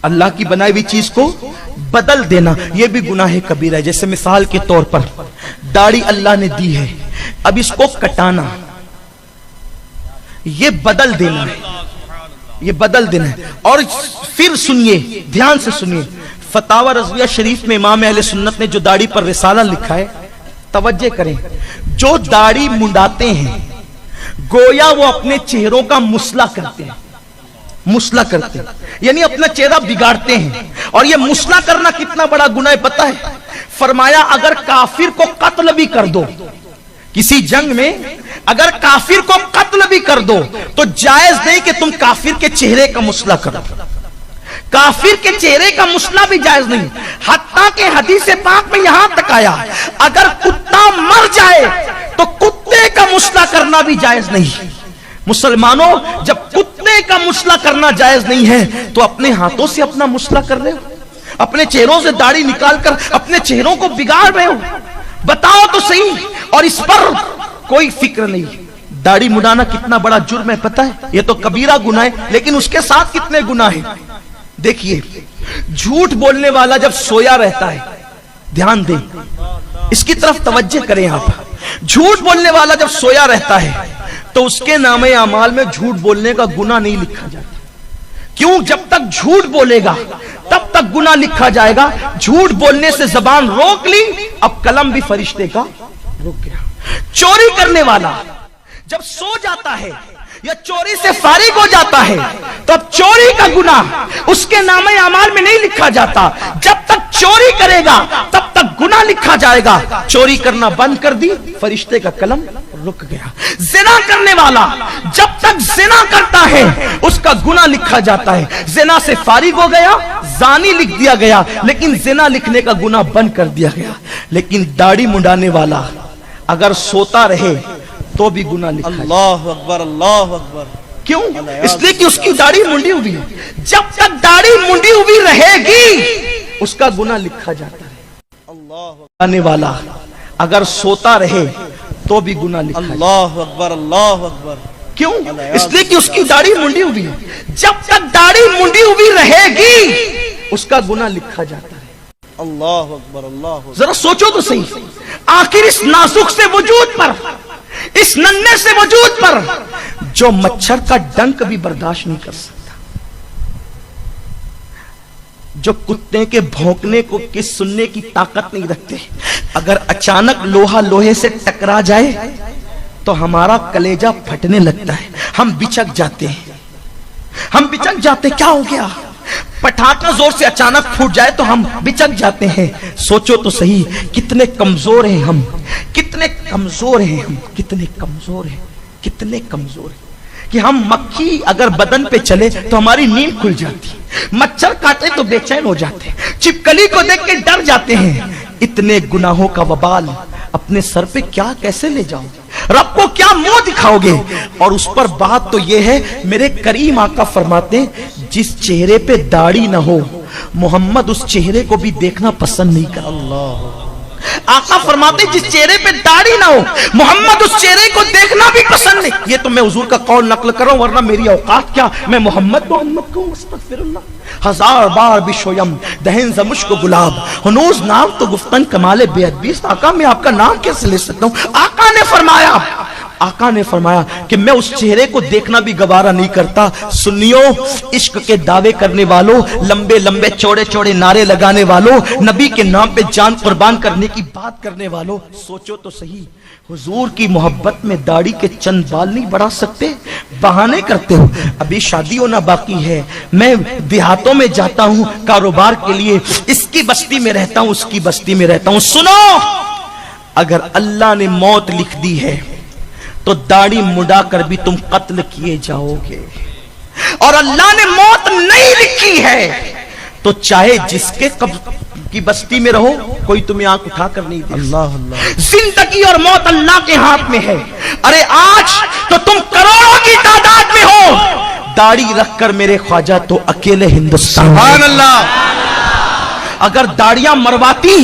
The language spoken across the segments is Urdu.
اللہ کی بنائی ہوئی چیز کو بدل دینا یہ بھی گناہ کبیرہ ہے. جیسے مثال کے طور پر داڑھی اللہ نے دی ہے, اب اس کو کٹانا, یہ بدل دینا ہے, یہ بدل دینا ہے. اور پھر سنیے, دھیان سے سنیے, فتاوی رضویہ شریف میں امام اہل سنت نے جو داڑھی پر رسالہ لکھا ہے, توجہ کریں, جو داڑھی منڈاتے ہیں گویا وہ اپنے چہروں کا مصلح کرتے ہیں, مصلح کرتے ہیں یعنی اپنا چہرہ بگاڑتے ہیں. اور یہ مصلح کرنا کتنا بڑا گناہ ہے پتہ ہے؟ فرمایا اگر کافر کو قتل بھی کر دو, کسی جنگ میں اگر کافر کو قتل بھی کر دو تو جائز نہیں کہ تم کافر کے چہرے کا مصلح کرو, کافر کے چہرے کا مصلح بھی جائز نہیں. حتیٰ کہ حدیث پاک میں یہاں تک آیا اگر کتا مر جائے تو کتے کا مصلح کرنا بھی جائز نہیں. مسلمانوں, جب کتے کا مصلح کرنا جائز نہیں ہے تو اپنے ہاتھوں سے اپنا مصلح کر رہے ہو, اپنے چہروں سے داڑھی نکال کر اپنے چہروں کو بگاڑ رہے ہو, بتاؤ تو صحیح. اور اس پر کوئی فکر نہیں. داڑھی مڈانا کتنا بڑا جرم ہے پتہ ہے؟ یہ تو کبیرہ گناہ ہے, لیکن اس کے ساتھ کتنے گناہ ہیں. دیکھیے, جھوٹ بولنے والا جب سویا رہتا ہے, دھیان دیں, اس کی طرف توجہ کریں آپ, جھوٹ بولنے والا جب سویا رہتا ہے تو اس کے نامہ اعمال میں جھوٹ بولنے کا گناہ نہیں لکھا جاتا. کیوں؟ جب تک جھوٹ بولے گا تب تک گناہ لکھا جائے گا. جھوٹ بولنے سے زبان روک لی, اب قلم بھی فرشتے کا رک گیا. چوری کرنے والا جب سو جاتا ہے یا چوری سے فارغ ہو جاتا ہے تو اب چوری کا گناہ اس کے نامہ اعمال میں نہیں لکھا جاتا. جب تک چوری کرے گا تب تک گناہ لکھا جائے گا. چوری کرنا بند کر دی, فرشتے کا قلم رک گیا. زنا کرنے والا جب تک زنا کرتا ہے اس کا گناہ لکھا جاتا ہے. زنا سے فارغ ہو گیا, زانی لکھ دیا گیا, لیکن زنا لکھنے کا گناہ بند کر دیا گیا. لیکن داڑھی منڈانے والا اگر سوتا رہے تو بھی گناہ لکھا جائے. اللہ اکبر, اللہ اکبر. کیوں؟ اس لیے کہ اس کی داڑھی منڈی ہوئی ہے. جب تک داڑھی منڈی ہوئی رہے گی اس کا گناہ لکھا جاتا ہے. اللہ والا اگر سوتا رہے تو بھی گناہ لکھا جاتا ہے. اللہ اکبر, اللہ اکبر. کیوں؟ اس لیے کہ اس کی داڑھی منڈی ہوئی ہے. جب تک داڑھی منڈی ہوئی رہے گی اس کا گناہ لکھا جاتا ہے. اللہ اکبر, اللہ اکبر. ذرا سوچو تو صحیح, آخر اس نازک سے وجود پر, اس ننھے سے وجود پر جو مچھر کا ڈنک بھی برداشت نہیں کر سکتا, جو کتے کے بھونکنے کو کس سننے کی طاقت نہیں رکھتے, اگر اچانک لوہا لوہے سے ٹکرا جائے تو ہمارا کلیجہ پھٹنے لگتا ہے, ہم بچک جاتے ہیں, ہم بچک جاتے. کیا ہو گیا؟ پٹاخہ زور سے اچانک پھوٹ جائے تو ہم بچک جاتے ہیں. سوچو تو صحیح, کتنے کمزور ہیں ہم, کتنے کمزور ہیں ہم, کتنے کمزور ہیں, کتنے کمزور ہیں کہ ہم مکھی اگر بدن پہ چلے تو ہماری نیند کھل جاتی, مچھر کاٹے تو بے چین ہو جاتے, چھپکلی کو دیکھ کے ڈر جاتے ہیں. اتنے گناہوں کا وبال اپنے سر پہ کیا کیسے لے جاؤ گے؟ رب کو کیا منہ دکھاؤ گے؟ اور اس پر بات تو یہ ہے, میرے کریم آقا فرماتے جس چہرے پہ داڑھی نہ ہو محمد اس چہرے کو بھی دیکھنا پسند نہیں کرتا. اللہ. آقا فرماتے جس چہرے پہ داڑھی نہ ہو محمد اس چہرے کو دیکھنا بھی پسند نہیں. یہ تو میں حضور کا قول نقل کر رہا ہوں, ورنہ میری اوقات کیا, میں محمد کو استغفر اللہ. ہزار بار بشویم دہن زمشق گلاب ہنوز نام تو گفتن کمال بے ادبی. آقا میں آپ کا نام کیسے لے سکتا ہوں؟ آقا نے فرمایا کہ میں اس چہرے کو دیکھنا بھی گوارا نہیں کرتا. سنیو, عشق کے دعوے کرنے والوں, لمبے لمبے چوڑے چوڑے نعرے لگانے والوں, نبی کے نام پہ جان قربان کرنے کی بات کرنے والوں, سوچو تو صحیح, حضور کی محبت میں داڑھی کے چند بال نہیں بڑھا سکتے؟ بہانے کرتے ہو. ابھی شادی ہونا باقی ہے, میں دیہاتوں میں جاتا ہوں کاروبار کے لیے, اس کی بستی میں رہتا ہوں, اس کی بستی میں رہتا ہوں. سنو, اگر اللہ نے موت لکھ دی ہے تو داڑھی مڈا کر بھی تم قتل کیے جاؤ گے, اور اللہ نے موت نہیں لکھی ہے تو چاہے جس کے کی بستی میں رہو کوئی تمہیں آنکھ اٹھا کر نہیں دے. اللہ اللہ. زندگی اور موت اللہ کے ہاتھ میں ہے. ارے آج تو تم کروڑوں کی تعداد میں ہو, داڑھی رکھ کر میرے خواجہ تو اکیلے ہندوستان. سبحان اللہ. اگر داڑیاں مرواتی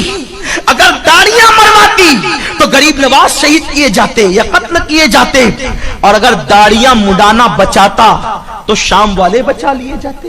تو غریب نواز شہید کیے جاتے یا قتل کیے جاتے, اور اگر داڑیاں مڈانا بچاتا تو شام والے بچا لیے جاتے.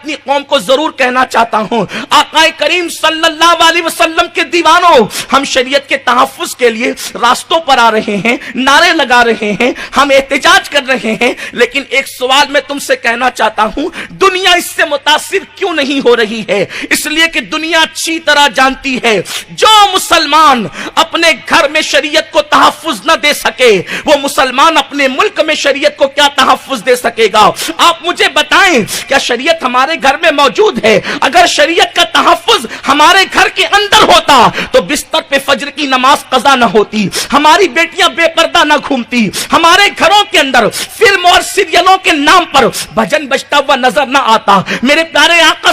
اپنی قوم کو ضرور کہنا چاہتا ہوں، آقا کریم صلی اللہ علیہ وسلم کے دیوانوں، ہم شریعت کے تحفظ کے لیے راستوں پر آ رہے ہیں، نعرے لگا رہے ہیں، ہم احتجاج کر رہے ہیں، لیکن ایک سوال میں تم سے کہنا چاہتا ہوں، دنیا اس سے متاثر کیوں نہیں ہو رہی ہے؟ اس لیے کہ دنیا اچھی طرح جانتی ہے جو مسلمان اپنے گھر میں شریعت کو تحفظ نہ دے سکے، وہ مسلمان اپنے ملک میں شریعت کو کیا تحفظ دے سکے گا؟ آپ مجھے بتائیں، کیا شریعت ہمارے گھر میں موجود ہے؟ اگر شریعت کا تحفظ ہمارے گھر کے اندر ہوتا تو بستر پہ فجر کی نماز قضا نہ ہوتی، ہماری بیٹیاں بے پردہ نہ گھومتی، ہمارے گھروں کے اندر فلم اور سیریلوں کے نام پر بھجن بجتا ہوا نظر نہ آتا۔ میرے پیارے آقا